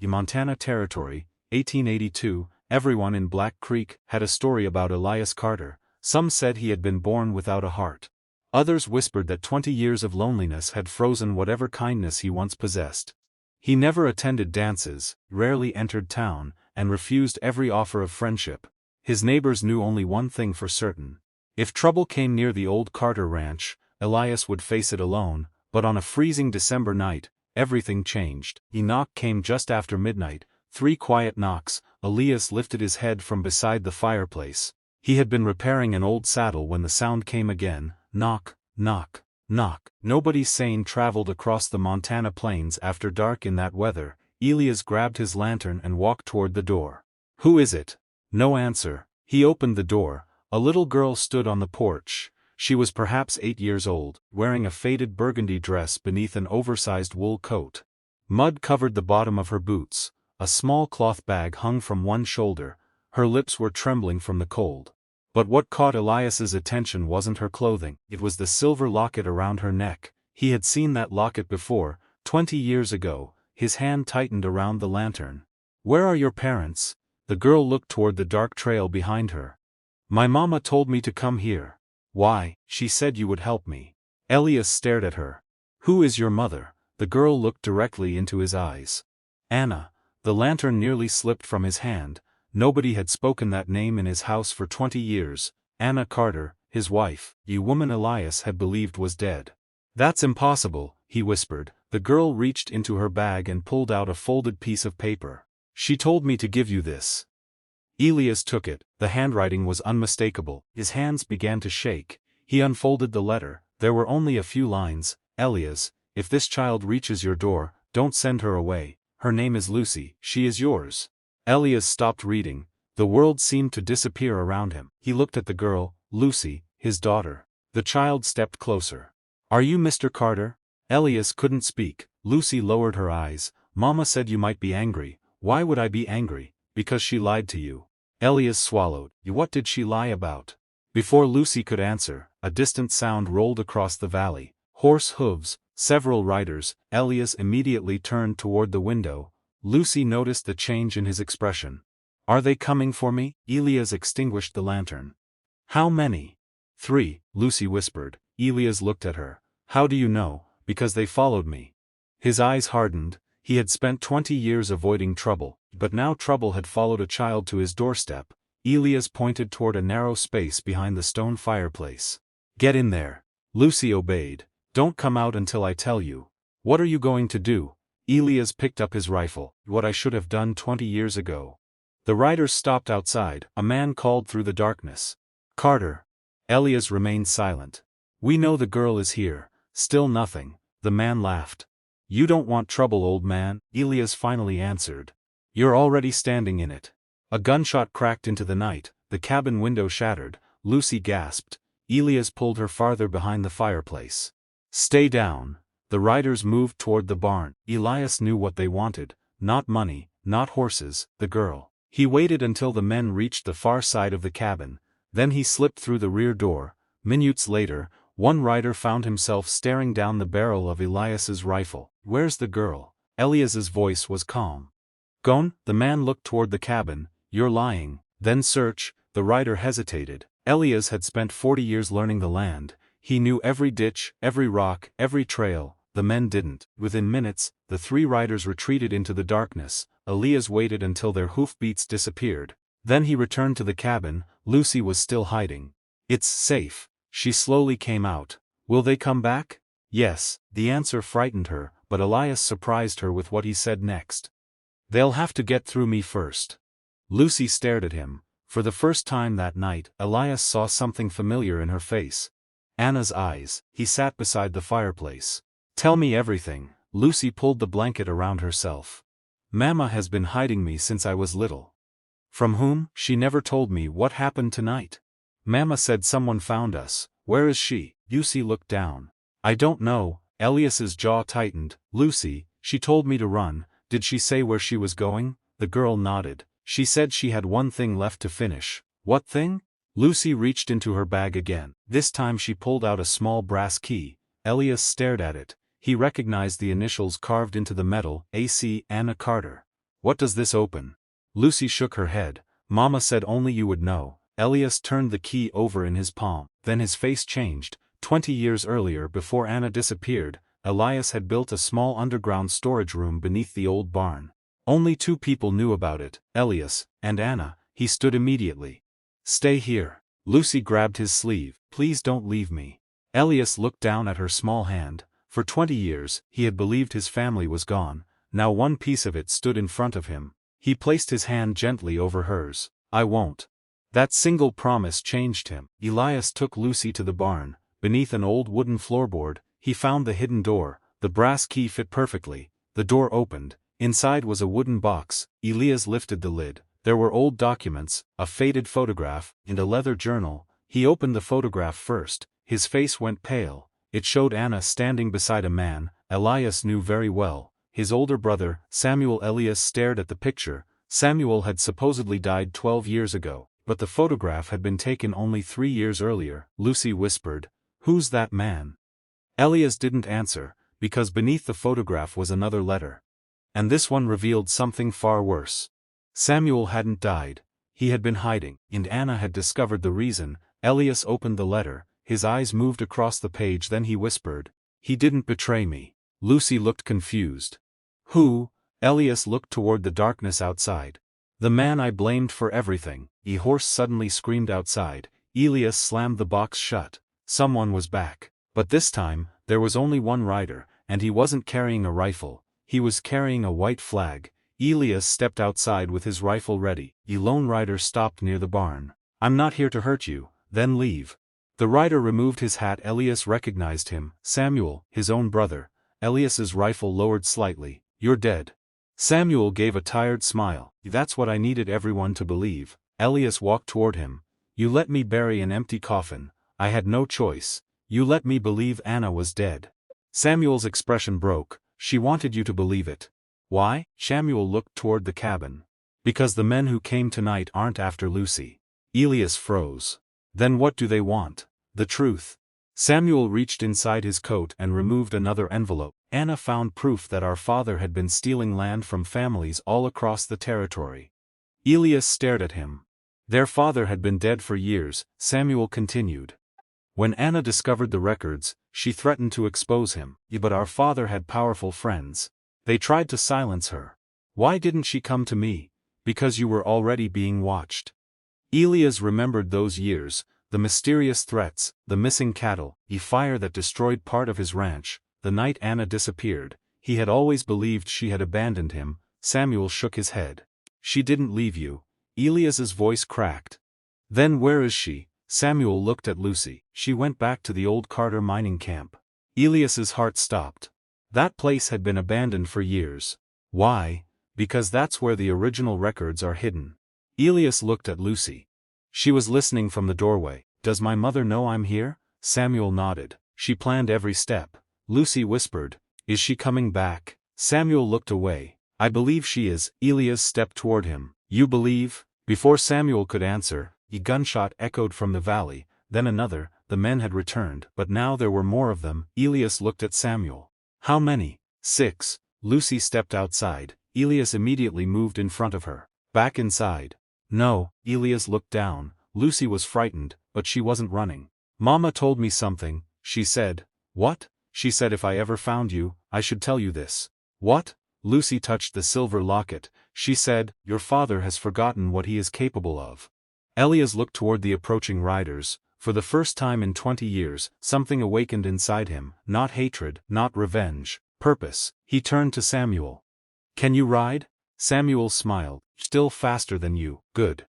Montana Territory, 1882. Everyone in Black Creek had a story about Elias Carter. Some said he had been born without a heart. Others whispered that 20 years of loneliness had frozen whatever kindness he once possessed. He never attended dances, rarely entered town, and refused every offer of friendship. His neighbors knew only one thing for certain. If trouble came near the old Carter ranch, Elias would face it alone, but on a freezing December night, everything changed. A knock came just after midnight, 3 quiet knocks. Elias lifted his head from beside the fireplace. He had been repairing an old saddle when the sound came again. Knock, knock, knock. Nobody sane traveled across the Montana plains after dark in that weather. Elias grabbed his lantern and walked toward the door. "Who is it?" No answer. He opened the door. A little girl stood on the porch. She was perhaps 8 years old, wearing a faded burgundy dress beneath an oversized wool coat. Mud covered the bottom of her boots. A small cloth bag hung from one shoulder. Her lips were trembling from the cold. But what caught Elias's attention wasn't her clothing. It was the silver locket around her neck. He had seen that locket before, 20 years ago. His hand tightened around the lantern. "Where are your parents?" The girl looked toward the dark trail behind her. "My mama told me to come here." "Why?" "She said you would help me." Elias stared at her. "Who is your mother?" The girl looked directly into his eyes. "Anna." The lantern nearly slipped from his hand. Nobody had spoken that name in his house for 20 years. Anna Carter, his wife, the woman Elias had believed was dead. "That's impossible," he whispered. The girl reached into her bag and pulled out a folded piece of paper. "She told me to give you this." Elias took it. The handwriting was unmistakable. His hands began to shake. He unfolded the letter. There were only a few lines. "Elias, if this child reaches your door, don't send her away. Her name is Lucy. She is yours." Elias stopped reading. The world seemed to disappear around him. He looked at the girl, Lucy, his daughter. The child stepped closer. "Are you Mr. Carter?" Elias couldn't speak. Lucy lowered her eyes. "Mama said you might be angry." "Why would I be angry?" "Because she lied to you." Elias swallowed. "What did she lie about?" Before Lucy could answer, a distant sound rolled across the valley. Horse hooves, several riders. Elias immediately turned toward the window. Lucy noticed the change in his expression. "Are they coming for me?" Elias extinguished the lantern. "How many?" "3," Lucy whispered. Elias looked at her. "How do you know?" "Because they followed me." His eyes hardened. He had spent 20 years avoiding trouble, but now trouble had followed a child to his doorstep. Elias pointed toward a narrow space behind the stone fireplace. "Get in there." Lucy obeyed. "Don't come out until I tell you." "What are you going to do?" Elias picked up his rifle. "What I should have done 20 years ago." The riders stopped outside. A man called through the darkness. "Carter." Elias remained silent. "We know the girl is here." Still nothing. The man laughed. "You don't want trouble, old man," Elias finally answered. "You're already standing in it." A gunshot cracked into the night. The cabin window shattered. Lucy gasped. Elias pulled her farther behind the fireplace. "Stay down." The riders moved toward the barn. Elias knew what they wanted. Not money, not horses, the girl. He waited until the men reached the far side of the cabin. Then he slipped through the rear door. Minutes later, one rider found himself staring down the barrel of Elias's rifle. "Where's the girl?" Elias's voice was calm. "Gone." The man looked toward the cabin. "You're lying." "Then search." The rider hesitated. Elias had spent 40 years learning the land. He knew every ditch, every rock, every trail. The men didn't. Within minutes, the 3 riders retreated into the darkness. Elias waited until their hoofbeats disappeared. Then he returned to the cabin. Lucy was still hiding. "It's safe." She slowly came out. "Will they come back?" "Yes." The answer frightened her, but Elias surprised her with what he said next. "They'll have to get through me first." Lucy stared at him. For the first time that night, Elias saw something familiar in her face. Anna's eyes. He sat beside the fireplace. "Tell me everything." Lucy pulled the blanket around herself. "Mama has been hiding me since I was little." "From whom?" "She never told me what happened tonight." "Mama said someone found us." "Where is she?" Lucy looked down. "I don't know." Elias's jaw tightened. "Lucy, she told me to run." "Did she say where she was going?" The girl nodded. "She said she had one thing left to finish." "What thing?" Lucy reached into her bag again. This time she pulled out a small brass key. Elias stared at it. He recognized the initials carved into the metal, A.C. Anna Carter. What does this open? Lucy shook her head. Mama said only you would know. Elias turned the key over in his palm. Then his face changed. 20 years earlier, before Anna disappeared, Elias had built a small underground storage room beneath the old barn. Only 2 people knew about it, Elias and Anna. He stood immediately. Stay here. Lucy grabbed his sleeve. Please don't leave me. Elias looked down at her small hand. For 20 years, he had believed his family was gone. Now one piece of it stood in front of him. He placed his hand gently over hers. I won't. That single promise changed him. Elias took Lucy to the barn. Beneath an old wooden floorboard, he found the hidden door. The brass key fit perfectly. The door opened. Inside was a wooden box. Elias lifted the lid. There were old documents, a faded photograph, and a leather journal. He opened the photograph first. His face went pale. It showed Anna standing beside a man Elias knew very well. His older brother, Samuel. Elias stared at the picture. Samuel had supposedly died 12 years ago, but the photograph had been taken only 3 years earlier. Lucy whispered, "Who's that man?" Elias didn't answer, because beneath the photograph was another letter. And this one revealed something far worse. Samuel hadn't died. He had been hiding, and Anna had discovered the reason. Elias opened the letter. His eyes moved across the page, then he whispered, "He didn't betray me." Lucy looked confused. "Who?" Elias looked toward the darkness outside. "The man I blamed for everything." A horse suddenly screamed outside. Elias slammed the box shut. Someone was back. But this time, there was only one rider, and he wasn't carrying a rifle. He was carrying a white flag. Elias stepped outside with his rifle ready. The lone rider stopped near the barn. "I'm not here to hurt you, then leave." The rider removed his hat. Elias recognized him. Samuel, his own brother. Elias's rifle lowered slightly. "You're dead." Samuel gave a tired smile. "That's what I needed everyone to believe." Elias walked toward him. "You let me bury an empty coffin. I had no choice. You let me believe Anna was dead." Samuel's expression broke. "She wanted you to believe it." "Why?" Samuel looked toward the cabin. "Because the men who came tonight aren't after Lucy." Elias froze. "Then what do they want?" "The truth." Samuel reached inside his coat and removed another envelope. "Anna found proof that our father had been stealing land from families all across the territory." Elias stared at him. "Their father had been dead for years," Samuel continued. "When Anna discovered the records, she threatened to expose him. But our father had powerful friends. They tried to silence her." "Why didn't she come to me?" "Because you were already being watched." Elias remembered those years, the mysterious threats, the missing cattle, the fire that destroyed part of his ranch, the night Anna disappeared. He had always believed she had abandoned him. Samuel shook his head. "She didn't leave you." Elias's voice cracked. "Then where is she?" Samuel looked at Lucy. "She went back to the old Carter mining camp." Elias's heart stopped. That place had been abandoned for years. "Why?" "Because that's where the original records are hidden." Elias looked at Lucy. She was listening from the doorway. "Does my mother know I'm here?" Samuel nodded. "She planned every step." Lucy whispered, "Is she coming back?" Samuel looked away. "I believe she is." Elias stepped toward him. "You believe?" Before Samuel could answer, a gunshot echoed from the valley, then another. The men had returned, but now there were more of them. Elias looked at Samuel. "How many?" "6. Lucy stepped outside. Elias immediately moved in front of her. "Back inside." "No." Elias looked down. Lucy was frightened, but she wasn't running. "Mama told me something," she said. "What?" "She said if I ever found you, I should tell you this." "What?" Lucy touched the silver locket. She said, "Your father has forgotten what he is capable of." Elias looked toward the approaching riders. For the first time in 20 years, something awakened inside him, not hatred, not revenge, purpose. He turned to Samuel. "Can you ride?" Samuel smiled. "Still faster than you." "Good."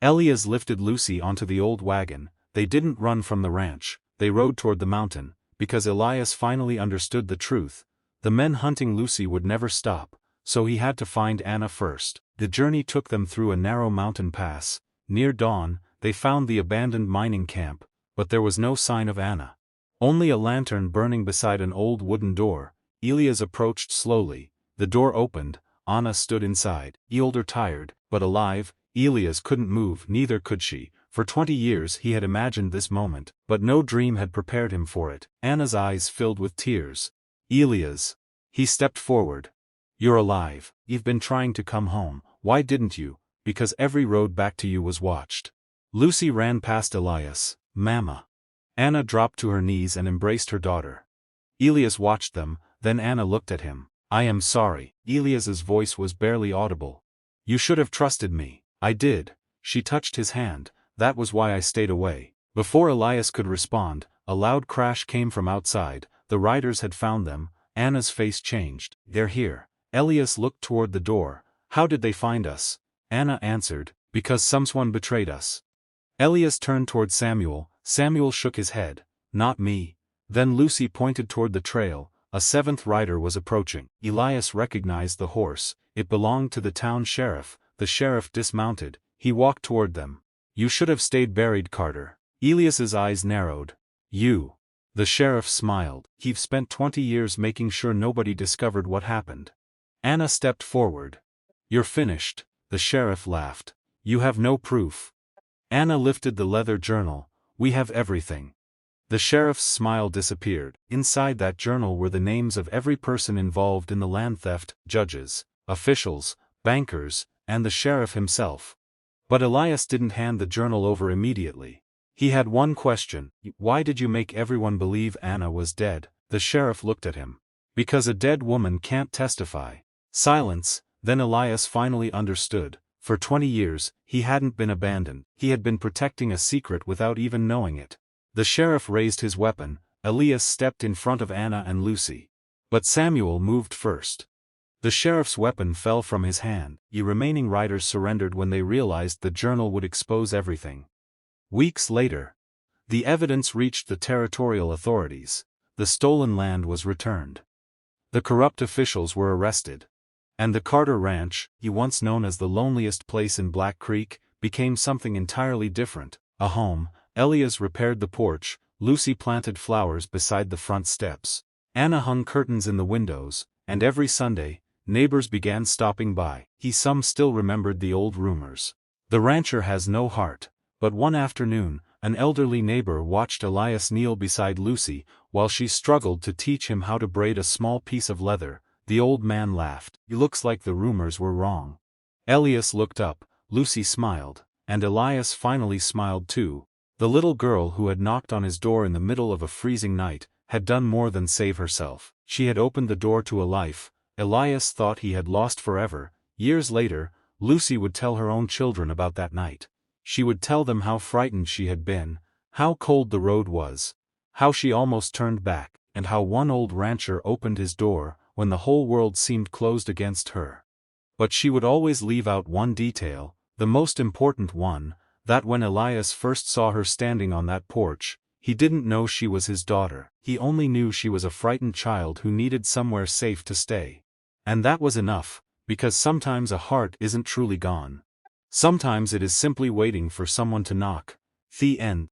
Elias lifted Lucy onto the old wagon. They didn't run from the ranch, they rode toward the mountain, because Elias finally understood the truth. The men hunting Lucy would never stop, so he had to find Anna first. The journey took them through a narrow mountain pass. Near dawn, they found the abandoned mining camp, but there was no sign of Anna. Only a lantern burning beside an old wooden door. Elias approached slowly. The door opened. Anna stood inside, older, tired, but alive. Elias couldn't move, neither could she. For 20 years he had imagined this moment, but no dream had prepared him for it. Anna's eyes filled with tears. "Elias." He stepped forward. "You're alive." You've been trying to come home, why didn't you? Because every road back to you was watched. Lucy ran past Elias. Mama. Anna dropped to her knees and embraced her daughter. Elias watched them, then Anna looked at him. I am sorry. Elias's voice was barely audible. You should have trusted me. I did. She touched his hand. That was why I stayed away. Before Elias could respond, a loud crash came from outside. The riders had found them. Anna's face changed. They're here. Elias looked toward the door. How did they find us? Anna answered, because someone betrayed us. Elias turned toward Samuel. Samuel shook his head. Not me. Then Lucy pointed toward the trail. A seventh rider was approaching. Elias recognized the horse. It belonged to the town sheriff. The sheriff dismounted. He walked toward them. You should have stayed buried, Carter. Elias's eyes narrowed. You. The sheriff smiled. He've spent 20 years making sure nobody discovered what happened. Anna stepped forward. You're finished. The sheriff laughed. You have no proof. Anna lifted the leather journal. We have everything. The sheriff's smile disappeared. Inside that journal were the names of every person involved in the land theft, judges, officials, bankers, and the sheriff himself. But Elias didn't hand the journal over immediately. He had one question. Why did you make everyone believe Anna was dead? The sheriff looked at him. Because a dead woman can't testify. Silence. Then Elias finally understood. For 20 years, he hadn't been abandoned. He had been protecting a secret without even knowing it. The sheriff raised his weapon. Elias stepped in front of Anna and Lucy. But Samuel moved first. The sheriff's weapon fell from his hand. The remaining riders surrendered when they realized the journal would expose everything. Weeks later, the evidence reached the territorial authorities. The stolen land was returned. The corrupt officials were arrested. And the Carter Ranch, once known as the loneliest place in Black Creek, became something entirely different. A home. Elias repaired the porch. Lucy planted flowers beside the front steps. Anna hung curtains in the windows, and every Sunday, neighbors began stopping by. Some still remembered the old rumors. The rancher has no heart. But one afternoon, an elderly neighbor watched Elias kneel beside Lucy while she struggled to teach him how to braid a small piece of leather. The old man laughed. It looks like the rumors were wrong. Elias looked up. Lucy smiled. And Elias finally smiled too. The little girl who had knocked on his door in the middle of a freezing night had done more than save herself. She had opened the door to a life Elias thought he had lost forever. Years later, Lucy would tell her own children about that night. She would tell them how frightened she had been, how cold the road was, how she almost turned back, and how one old rancher opened his door when the whole world seemed closed against her. But she would always leave out one detail, the most important one, that when Elias first saw her standing on that porch, he didn't know she was his daughter. He only knew she was a frightened child who needed somewhere safe to stay. And that was enough, because sometimes a heart isn't truly gone. Sometimes it is simply waiting for someone to knock. The end.